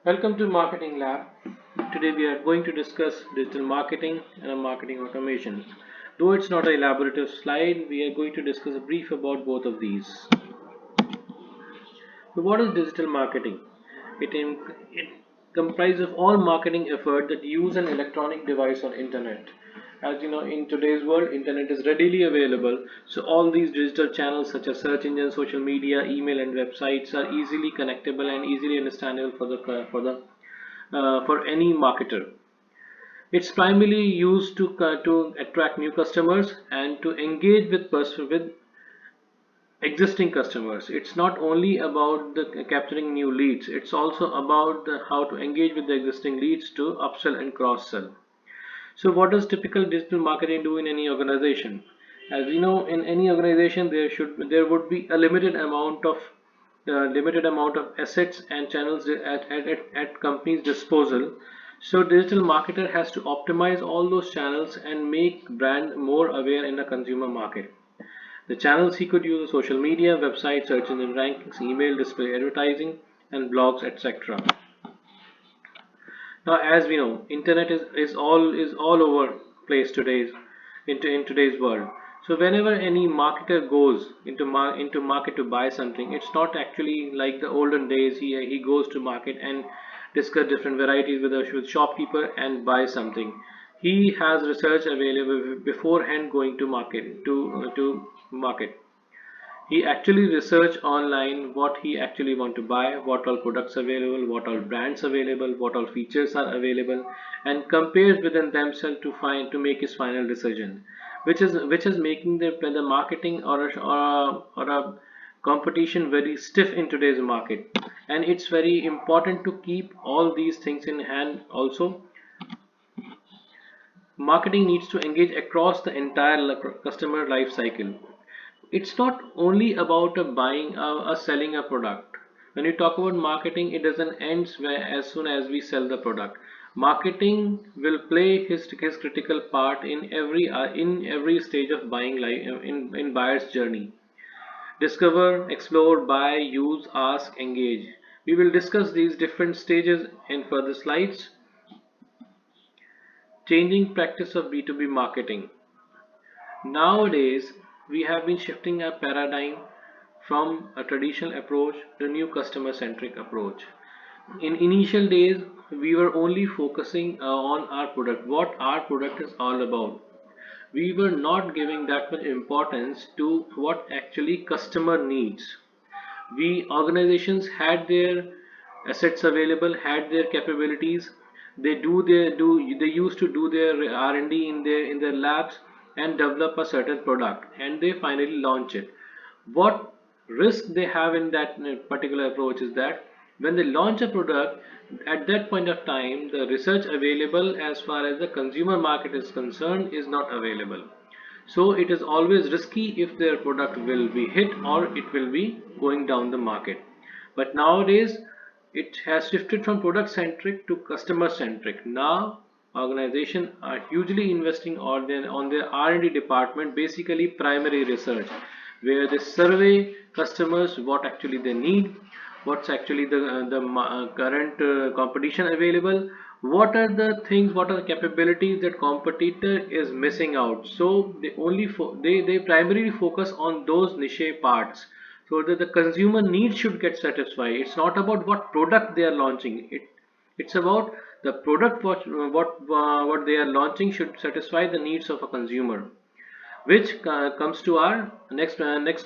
Welcome to Marketing Lab. Today we are going to discuss digital marketing and marketing automation. Though it's not an elaborative slide, we are going to discuss a brief about both of these. So what is digital marketing? It comprises of all marketing effort that use an electronic device on internet. As you know, in today's world, internet is readily available. So all these digital channels such as search engines, social media, email, and websites are easily connectable and easily understandable for any marketer. It's primarily used to attract new customers and to engage with existing customers. It's not only about the capturing new leads. It's also about how to engage with the existing leads to upsell and cross sell. So, what does typical digital marketing do in any organization? As we know, in any organization, there would be a limited amount of assets and channels at company's disposal. So, digital marketer has to optimize all those channels and make brand more aware in the consumer market. The channels he could use are social media, website, search engine rankings, email, display advertising, and blogs, etc. Now, as we know, internet is all over place in today's world. So whenever any marketer goes into market to buy something, it's not actually like the olden days. He goes to market and discuss different varieties with shopkeeper and buy something. He has research available beforehand going to market. He actually research online what he actually want to buy, what all products available, what all brands available, what all features are available, and compares within themselves to make his final decision, which is making the marketing or a competition very stiff in today's market. And it's very important to keep all these things in hand. Also, marketing needs to engage across the entire customer life cycle. It's not only about buying or selling a product. When you talk about marketing, it doesn't end as soon as we sell the product. Marketing will play his critical part in every stage of buying life in buyer's journey. Discover, explore, buy, use, ask, engage. We will discuss these different stages in further slides. Changing practice of B2B marketing. Nowadays, we have been shifting our paradigm from a traditional approach to a new customer centric approach. In initial days, we were only focusing on our product, what our product is all about. We were not giving that much importance to what actually customer needs. We organizations had their assets available, had their capabilities. They used to do their R&D in their labs and develop a certain product, and they finally launch it. What risk they have in that particular approach is that when they launch a product, at that point of time the research available as far as the consumer market is concerned is not available. So it is always risky if their product will be hit or it will be going down the market. But nowadays it has shifted from product centric to customer centric. Now organizations are hugely investing on their R&D department, basically primary research, where they survey customers what actually they need, what's actually the current competition available, what are the things, what are the capabilities that competitor is missing out. So they primarily focus on those niche parts so that the consumer needs should get satisfied. It's not about what product they are launching. It's about the product what they are launching should satisfy the needs of a consumer, which comes to our next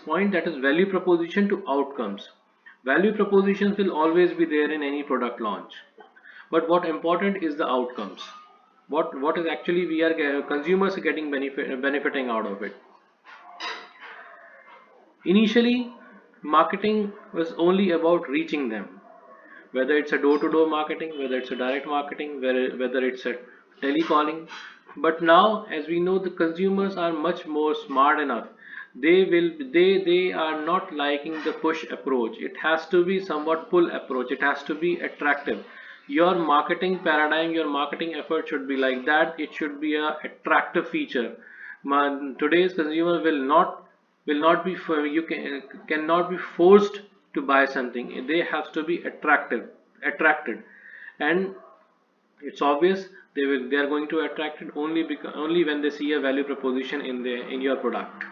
point, that is value proposition to outcomes. Value propositions will always be there in any product launch, but what important is the outcomes. What is actually we are consumers are getting benefiting out of it. Initially, marketing was only about reaching them, whether it's a door-to-door marketing, whether it's a direct marketing, whether it's a telecalling. But now, as we know, the consumers are much more smart enough. They are not liking the push approach. It has to be somewhat pull approach. It has to be attractive. Your marketing paradigm, your marketing effort should be like that. It should be a attractive feature. Today's consumer will not be cannot be forced to buy something. They have to be attracted. and it's obvious they are going to attract it only when they see a value proposition in your product.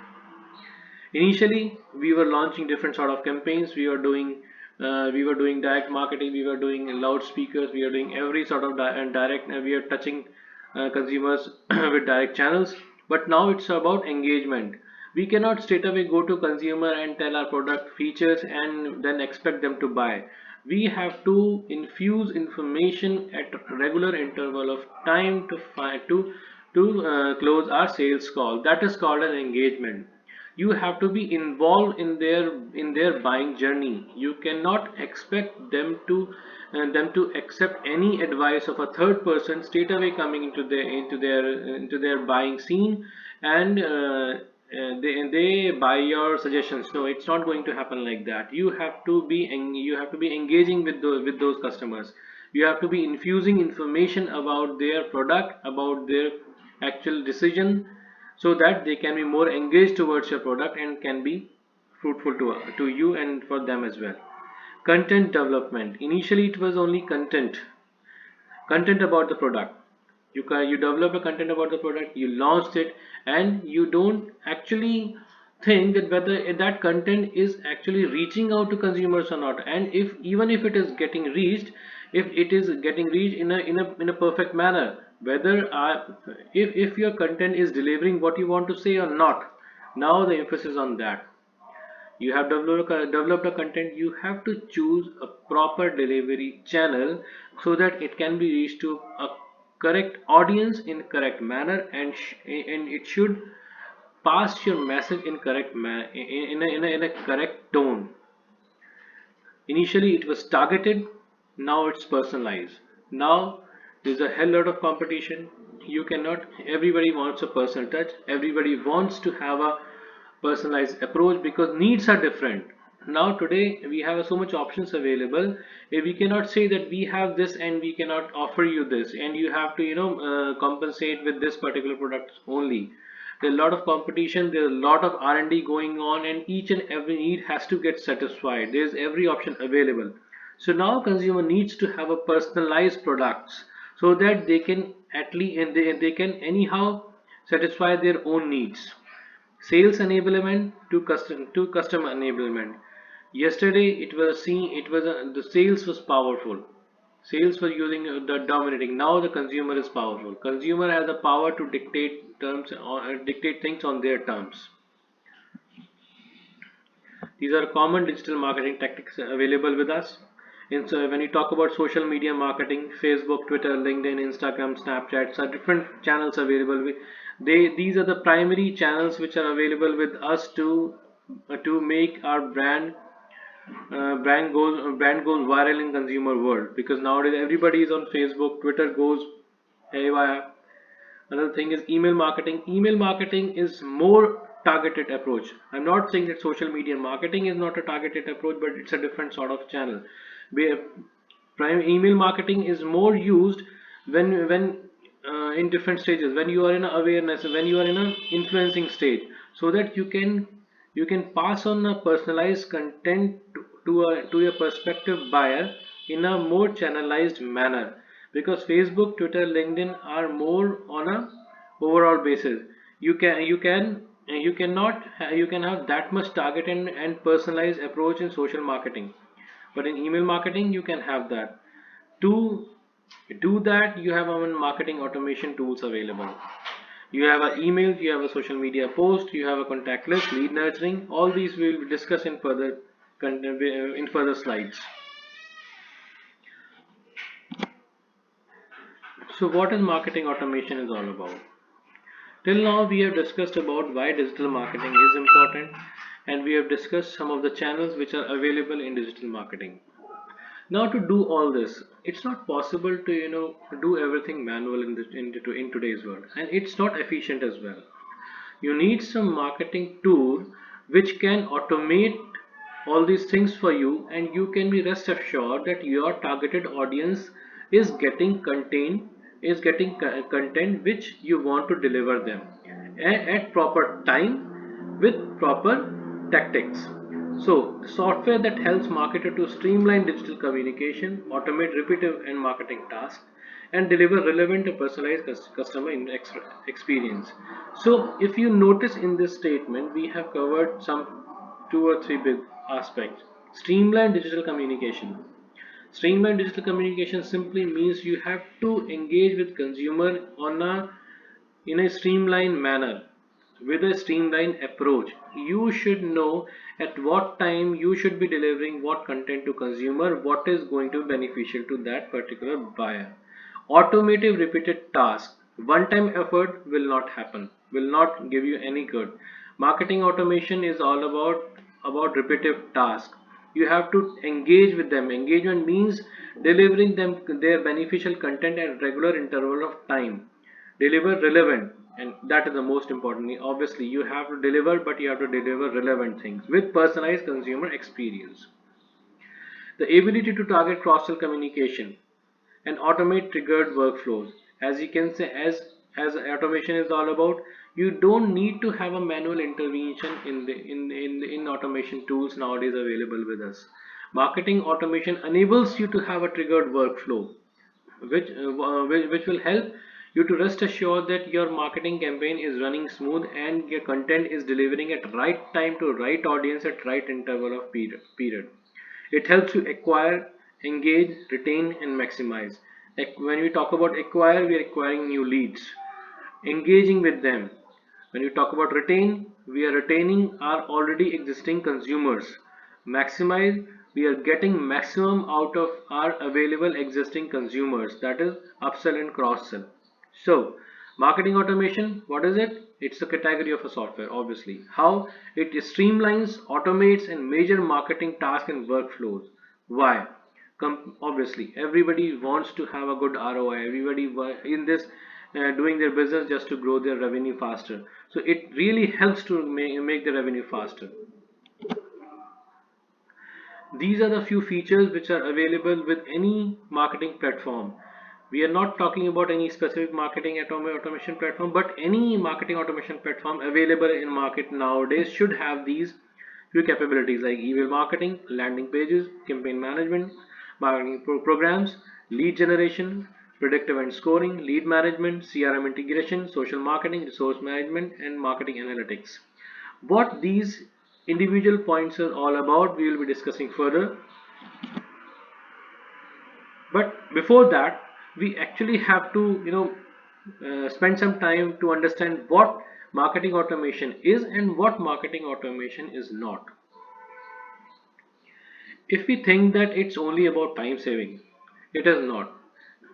Initially, we were launching different sort of campaigns. We were doing direct marketing. We were doing loudspeakers. We are doing every sort of direct. We are touching consumers with direct channels. But now it's about engagement. We cannot straight away go to consumer and tell our product features and then expect them to buy. We have to infuse information at regular interval of time to find to close our sales call. That is called an engagement. You have to be involved in their buying journey. You cannot expect them to accept any advice of a third person straight away coming into their buying scene, and they buy your suggestions. No, it's not going to happen like that. You have to be engaging with those customers. You have to be infusing information about their product, about their actual decision, so that they can be more engaged towards your product and can be fruitful to you and for them as well. Content development. Initially, it was only content about the product. You develop a content about the product, you launched it, and you don't actually think that whether that content is actually reaching out to consumers or not, and if even if it is getting reached, if it is getting reached in a perfect manner, whether if your content is delivering what you want to say or not. Now the emphasis on that. You have developed a content. You have to choose a proper delivery channel so that it can be reached to a correct audience in correct manner, and it should pass your message in in a correct tone. Initially it was targeted, now it's personalized. Now there's a hell lot of competition. You cannot, everybody wants a personal touch, everybody wants to have a personalized approach because needs are different. Now today we have so much options available. We cannot say that we have this and we cannot offer you this and you have to compensate with this particular product only. There's a lot of competition, there's a lot of R&D going on, and each and every need has to get satisfied. There's every option available. So now consumer needs to have a personalized products so that they can at least, and they can anyhow satisfy their own needs. Sales enablement to customer enablement. Yesterday the sales was powerful. Sales were using the dominating. Now the consumer is powerful. Consumer has the power to dictate things on their terms. These are common digital marketing tactics available with us. So when you talk about social media marketing, Facebook, Twitter, LinkedIn, Instagram, Snapchat, are different channels available. These are the primary channels which are available with us to make our brand goes viral in consumer world, because nowadays everybody is on Facebook, Twitter goes haywire. Another thing is email marketing. Email marketing is more targeted approach. I'm not saying that social media marketing is not a targeted approach, but it's a different sort of channel. Where prime email marketing is more used when in different stages, when you are in a awareness, when you are in a influencing stage, so that you can pass on a personalized content to a prospective buyer in a more channelized manner, because Facebook, Twitter, LinkedIn are more on a overall basis. You can have that much target and personalized approach in social marketing, but in email marketing you can have that. To do that, you have marketing automation tools available. You have an email, you have a social media post, you have a contact list, lead nurturing. All these we will discuss in further slides. So what is marketing automation is all about? Till now we have discussed about why digital marketing is important, and we have discussed some of the channels which are available in digital marketing. Now to do all this, it's not possible to do everything manual in today's world, and it's not efficient as well. You need some marketing tool which can automate all these things for you, and you can be rest assured that your targeted audience is getting content which you want to deliver them at proper time with proper tactics. So, software that helps marketer to streamline digital communication, automate repetitive and marketing tasks, and deliver relevant and personalized customer experience. So, if you notice in this statement, we have covered some two or three big aspects. Streamline digital communication. Streamline digital communication simply means you have to engage with consumer on a in a streamlined manner with a streamlined approach. You should know at what time you should be delivering what content to consumer, what is going to be beneficial to that particular buyer. Automative repeated task, one time effort will not happen, will not give you any good. Marketing automation is all about repetitive task. You have to engage with them. Engagement means delivering them their beneficial content at regular interval of time. Deliver relevant, and that is the most important. Obviously you have to deliver, but you have to deliver relevant things with personalized consumer experience. The ability to target cross-sell communication and automate triggered workflows. As you can say, as automation is all about, you don't need to have a manual intervention in automation tools nowadays available with us. Marketing automation enables you to have a triggered workflow, which will help you to rest assured that your marketing campaign is running smooth and your content is delivering at right time to right audience at right interval of period. It helps you acquire, engage, retain, and maximize. When we talk about acquire, we are acquiring new leads, engaging with them. When we talk about retain, we are retaining our already existing consumers. Maximize, we are getting maximum out of our available existing consumers, that is upsell and cross sell. So, marketing automation, what is it? It's a category of a software, obviously. How it streamlines, automates, and measure marketing tasks and workflows. Why? Obviously, everybody wants to have a good ROI. Everybody in this doing their business just to grow their revenue faster. So it really helps to make the revenue faster. These are the few features which are available with any marketing platform. We are not talking about any specific marketing automation platform, but any marketing automation platform available in market nowadays should have these few capabilities like email marketing, landing pages, campaign management, marketing programs, lead generation, predictive and scoring, lead management, CRM integration, social marketing, resource management, and marketing analytics. What these individual points are all about, we will be discussing further. But before that, we actually have to, spend some time to understand what marketing automation is and what marketing automation is not. If we think that it's only about time saving, it is not.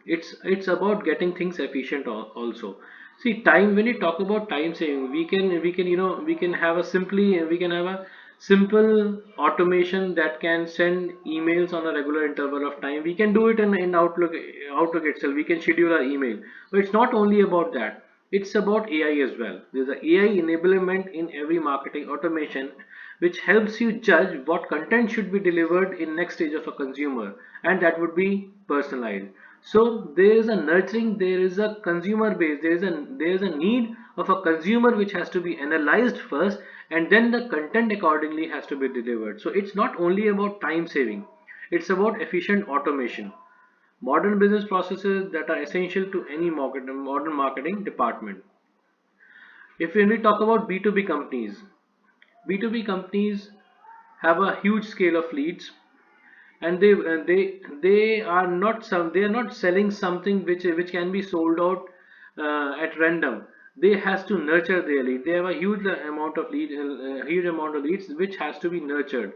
It's about getting things efficient also. See, time, when you talk about time saving, we can have a simple automation that can send emails on a regular interval of time. We can do it in Outlook itself. We can schedule our email, but it's not only about that. It's about AI as well. There's an AI enablement in every marketing automation which helps you judge what content should be delivered in next stage of a consumer, and that would be personalized. So there is a nurturing, there is a consumer base, there is a need of a consumer which has to be analyzed first, and then the content accordingly has to be delivered. So it's not only about time saving, it's about efficient automation. Modern business processes that are essential to any modern marketing department. If when we talk about B2B companies, B2B companies have a huge scale of leads, and they are not selling something which can be sold out at random. They has to nurture their lead. They have a huge amount of leads which has to be nurtured.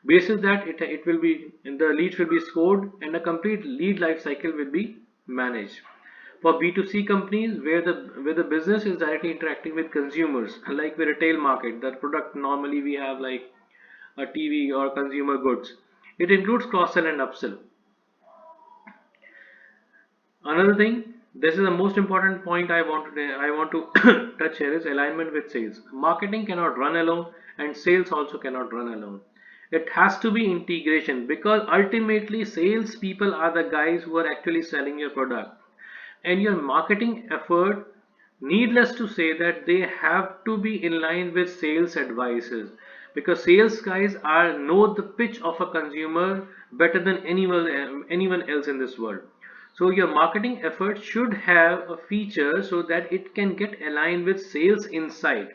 Basis that it will be, the leads will be scored and a complete lead life cycle will be managed. For B2C companies, where the business is directly interacting with consumers, like the retail market, the product normally we have like a TV or consumer goods. It includes cross-sell and upsell. Another thing, this is the most important point I want to touch here, is alignment with sales. Marketing cannot run alone, and sales also cannot run alone. It has to be integration, because ultimately sales people are the guys who are actually selling your product, and your marketing effort, needless to say that they have to be in line with sales advices. because sales guys are know the pitch of a consumer better than anyone else in this world. So your marketing effort should have a feature so that it can get aligned with sales insight.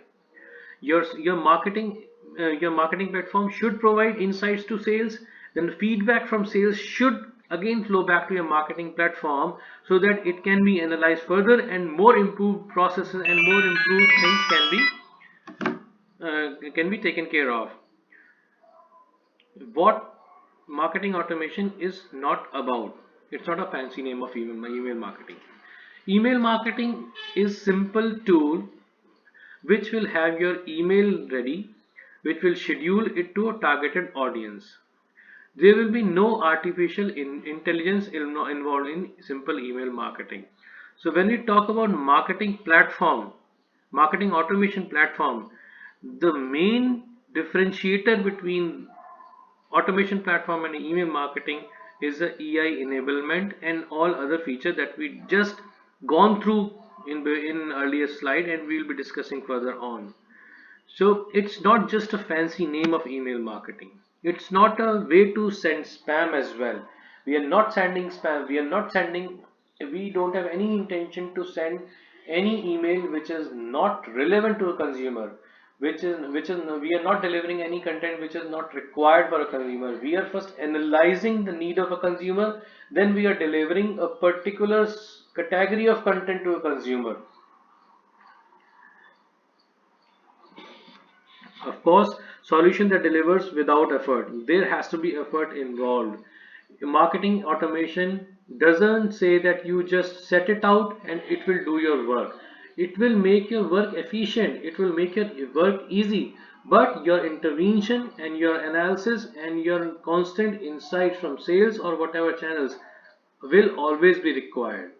Your marketing platform should provide insights to sales. Then the feedback from sales should again flow back to your marketing platform so that it can be analyzed further and more improved processes and more improved things can be taken care of. What marketing automation is not about, it's not a fancy name of email marketing. Email marketing is simple tool which will have your email ready, which will schedule it to a targeted audience. There will be no artificial intelligence involved in simple email marketing. So when we talk about marketing platform, marketing automation platform, the main differentiator between automation platform and email marketing is the EI enablement and all other features that we just gone through in earlier slide, and we will be discussing further on. So it's not just a fancy name of email marketing. It's not a way to send spam as well. We are not sending spam. We don't have any intention to send any email which is not relevant to a consumer. We are not delivering any content which is not required for a consumer. We are first analyzing the need of a consumer, then we are delivering a particular category of content to a consumer. Of course, solution that delivers without effort. There has to be effort involved. Marketing automation doesn't say that you just set it out and it will do your work. It will make your work efficient. It will make your work easy. But your intervention and your analysis and your constant insight from sales or whatever channels will always be required.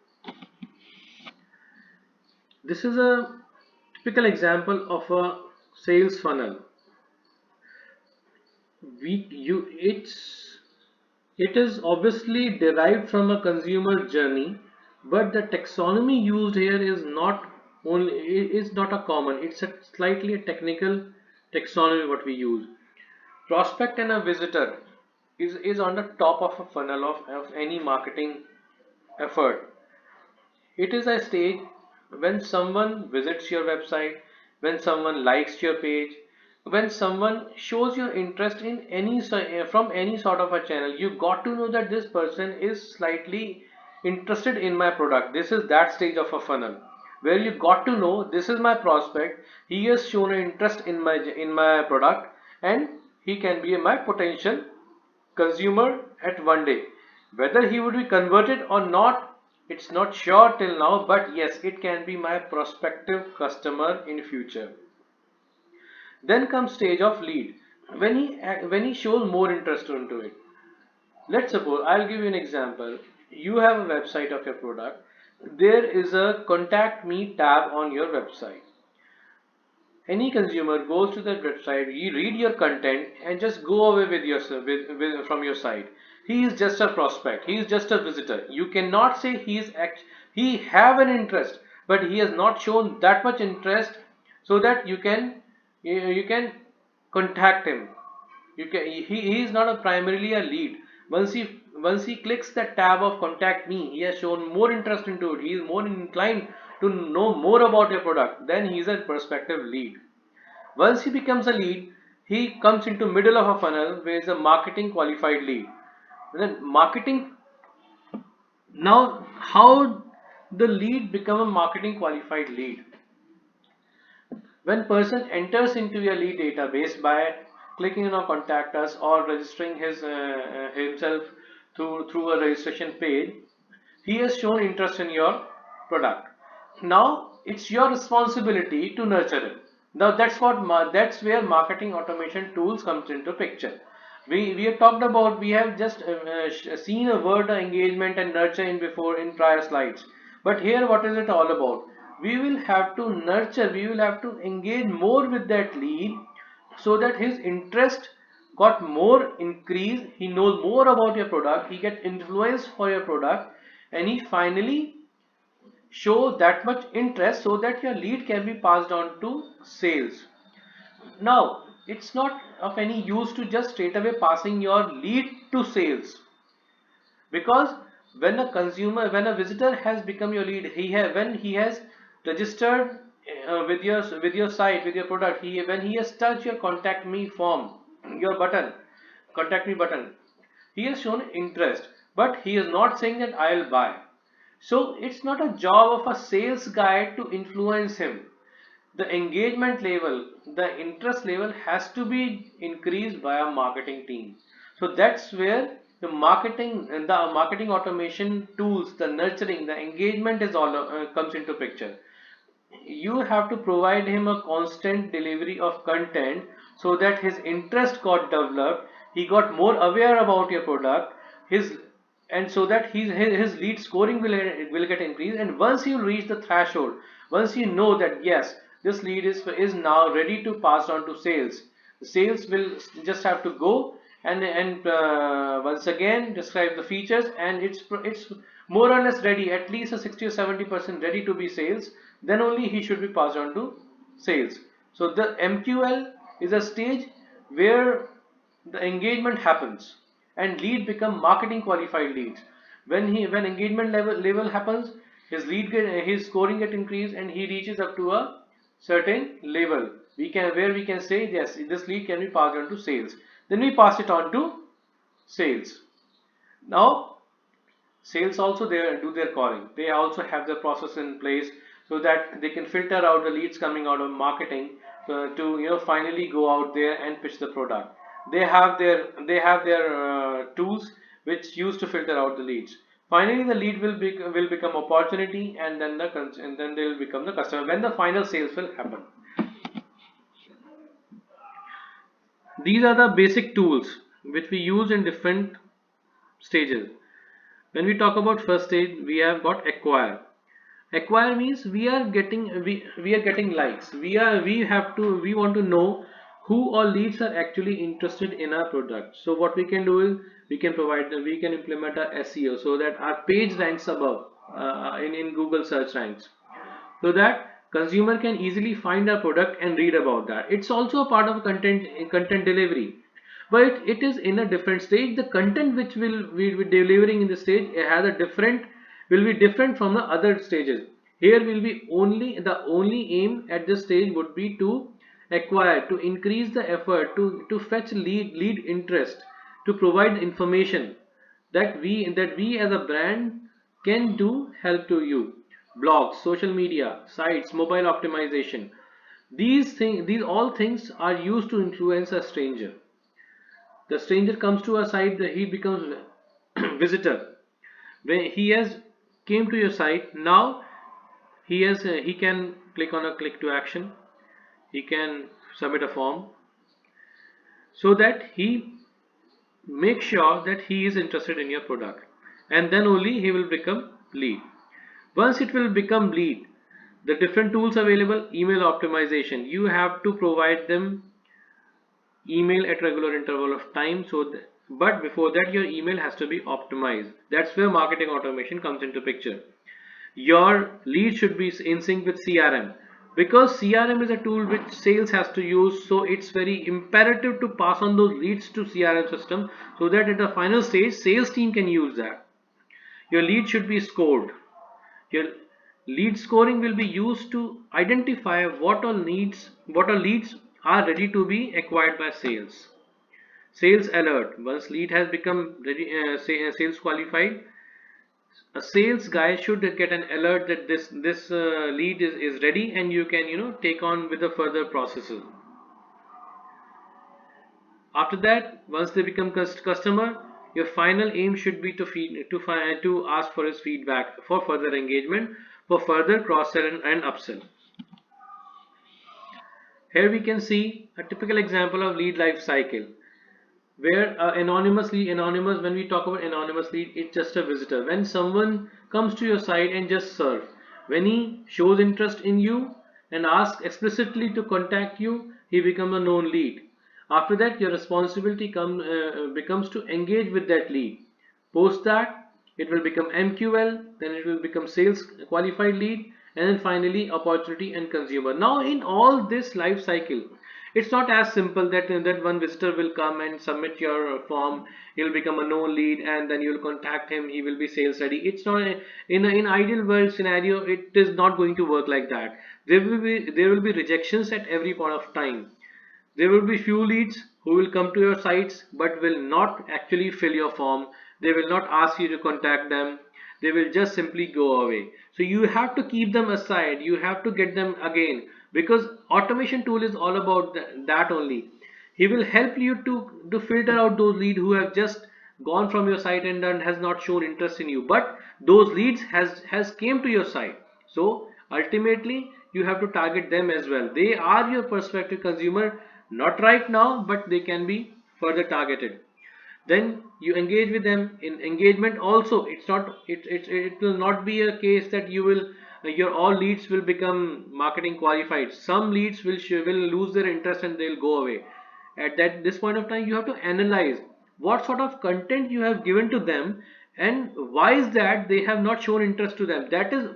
This is a typical example of a sales funnel. It is obviously derived from a consumer journey, but the taxonomy used here is not a common. It's a slightly a technical taxonomy what we use. Prospect and a visitor is on the top of a funnel of any marketing effort. It is a stage when someone visits your website, when someone likes your page, when someone shows your interest in from any sort of a channel. You got to know that this person is slightly interested in my product. This is that stage of a funnel where you got to know this is my prospect. He has shown an interest in my product, and he can be my potential consumer at one day. Whether he would be converted or not, it's not sure till now, but yes, it can be my prospective customer in future. Then comes stage of lead, when he shows more interest into it. Let's suppose, I'll give you an example. You have a website of your product. There is a contact me tab on your website. Any consumer goes to that website, you read your content and just go away from your site. He is just a prospect, he is just a visitor. You cannot say he have an interest, but he has not shown that much interest so that you can contact him. He is not primarily a lead. Once he clicks the tab of contact me, he has shown more interest into it. He is more inclined to know more about your product. Then he is a prospective lead. Once he becomes a lead, he comes into middle of a funnel where is a marketing qualified lead. Then marketing, now how the lead become a marketing qualified lead? When person enters into your lead database by clicking on contact us or registering himself through a registration page, he has shown interest in your product. Now it's your responsibility to nurture it. Now that's where marketing automation tools comes into picture. We have talked about, we have just seen a word engagement and nurture in prior slides. But here what is it all about? We will have to nurture, we will have to engage more with that lead so that his interest got more increase. He knows more about your product, he gets influence for your product, and he finally show that much interest so that your lead can be passed on to sales. Now it's not of any use to just straight away passing your lead to sales, because when a consumer, when a visitor has become your lead, when he has registered with your site, with your product, when he has touched your contact me form, your button, contact me button, he has shown interest, but he is not saying that I'll buy. So it's not a job of a sales guy to influence him. The engagement level, the interest level has to be increased by a marketing team. So that's where the marketing automation tools, the nurturing, the engagement is all comes into picture. You have to provide him a constant delivery of content so that his interest got developed, he got more aware about your product, his and so that his lead scoring will get increased. And once you reach the threshold, once you know that yes, this lead is now ready to pass on to sales, the sales will just have to go and once again describe the features, and it's more or less ready, at least a 60 or 70% ready to be sales, then only he should be passed on to sales. So the MQL is a stage where the engagement happens and lead become marketing qualified leads. When engagement level happens, his scoring get increased and he reaches up to a certain level, we can say yes, this lead can be passed on to sales, then we pass it on to sales. Now sales also they do their calling, they also have their process in place so that they can filter out the leads coming out of marketing, to finally go out there and pitch the product. They have their tools which use to filter out the leads. Finally the lead will become opportunity, and then they will become the customer when the final sales will happen. These are the basic tools which we use in different stages. When we talk about first stage, we have got acquire. Acquire means we are getting likes. We want to know who all leads are actually interested in our product. So what we can do is we can implement a SEO so that our page ranks above in Google search ranks, so that consumer can easily find our product and read about that. It's also a part of content delivery, but it is in a different stage. The content which we will be delivering in the stage, it has a different will be different from the other stages. Here will be only aim at this stage would be to acquire, to increase the effort, to fetch lead interest, to provide information that we as a brand can do help to you. Blogs, social media sites, mobile optimization, these all things are used to influence a stranger. The stranger comes to a site, he becomes visitor. When he has came to your site, now he can click on a click to action, he can submit a form, so that he makes sure that he is interested in your product, and then only he will become lead. Once it will become lead, the different tools available, email optimization, you have to provide them email at regular interval of time, but before that your email has to be optimized. That's where marketing automation comes into picture. Your lead should be in sync with CRM, because CRM is a tool which sales has to use, so it's very imperative to pass on those leads to CRM system, so that at the final stage sales team can use that. Your lead should be scored. Your lead scoring will be used to identify what all leads are ready to be acquired by sales. Sales alert, once lead has become ready, sales qualified, a sales guy should get an alert that this lead is ready, and you can take on with the further processes. After that, once they become customer, your final aim should be to ask for his feedback for further engagement, for further cross sell and upsell. Here we can see a typical example of lead life cycle, where anonymous, when we talk about anonymous lead, it's just a visitor. When someone comes to your site and just surf, when he shows interest in you and asks explicitly to contact you, he becomes a known lead. After that, your responsibility becomes to engage with that lead. Post that, it will become MQL, then it will become sales qualified lead, and then finally opportunity and consumer. Now in all this life cycle, It's not as simple that one visitor will come and submit your form, he'll become a known lead, and then you'll contact him, he will be sales ready. It's not in ideal world scenario, it is not going to work like that. There will be rejections at every point of time. There will be few leads who will come to your sites but will not actually fill your form. They will not ask you to contact them. They will just simply go away. So you have to keep them aside. You have to get them again, because automation tool is all about that only. He will help you to filter out those leads who have just gone from your site and has not shown interest in you. But those leads has came to your site. So ultimately you have to target them as well. They are your prospective consumer, not right now, but they can be further targeted. Then you engage with them. In engagement also, it will not be a case that you will your all leads will become marketing qualified. Some leads will lose their interest and they'll go away. At that this point of time, you have to analyze what sort of content you have given to them, and why is that they have not shown interest to them. That is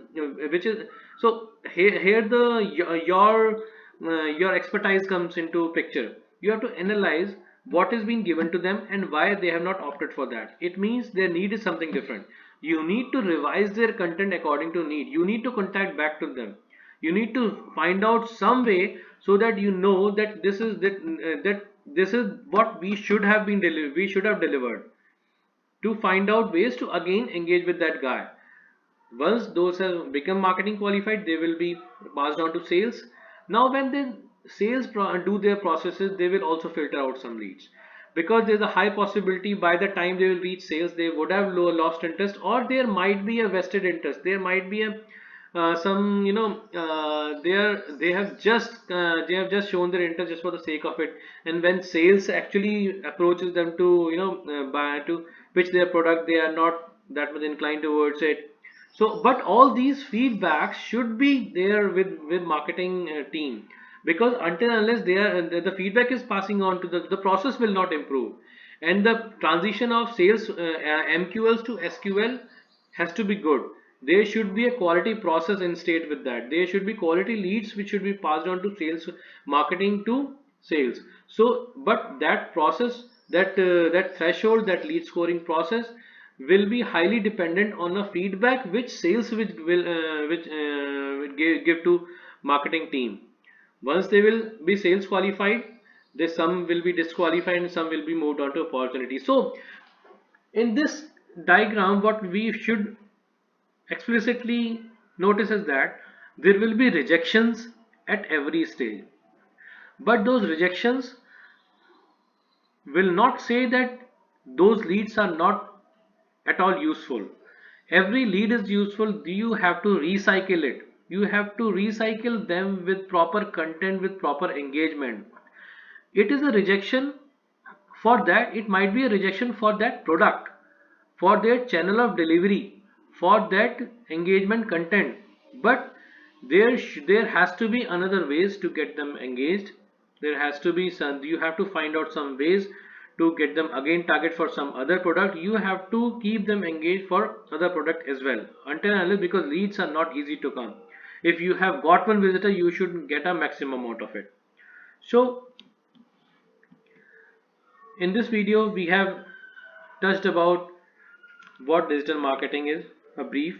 which is so here the your expertise comes into picture. You have to analyze what is being given to them and why they have not opted for that. It means their need is something different. You need to revise their content according to need. You need to contact back to them. You need to find out some way so that you know that that this is what we should have delivered, to find out ways to again engage with that guy. Once those have become marketing qualified, they will be passed on to sales. Now when the do their processes, they will also filter out some leads, because there's a high possibility by the time they will reach sales, they would have lost interest, or there might be a vested interest. There might be a some they have just shown their interest just for the sake of it. And when sales actually approaches them to buy to pitch their product, they are not that much inclined towards it. So but all these feedbacks should be there with marketing team, because until unless they are the feedback is passing on to the process will not improve. And the transition of sales MQLs to SQL has to be good. There should be a quality process in state with that. There should be quality leads which should be passed on to sales, marketing to sales. So but that process, that threshold, that lead scoring process will be highly dependent on the feedback which sales will give to marketing team. Once they will be sales qualified, they some will be disqualified and some will be moved on to opportunity. So in this diagram, what we should explicitly notice is that there will be rejections at every stage, but those rejections will not say that those leads are not at all useful. Every lead is useful. You have to recycle it. You have to recycle them with proper content, with proper engagement. It is a rejection for that. It might be a rejection for that product, for their channel of delivery, for that engagement content. But there has to be another ways to get them engaged. There has to be some, you have to find out some ways to get them again target for some other product. You have to keep them engaged for other product as well, until and unless, because leads are not easy to come. If you have got one visitor, you should get a maximum out of it. So in this video we have touched about what digital marketing is, a brief.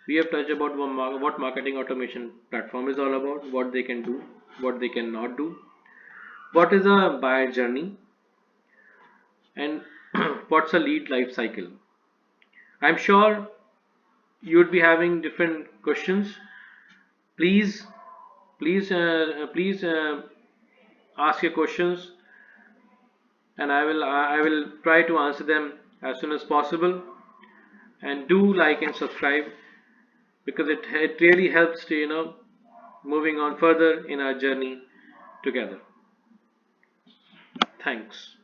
We have touched about what marketing automation platform is all about, what they can do, what they cannot do, what is a buyer journey, and what's a lead life cycle. I'm sure you would be having different questions. Please, please ask your questions, and I will try to answer them as soon as possible. And do like and subscribe, because it really helps to moving on further in our journey together. Thanks.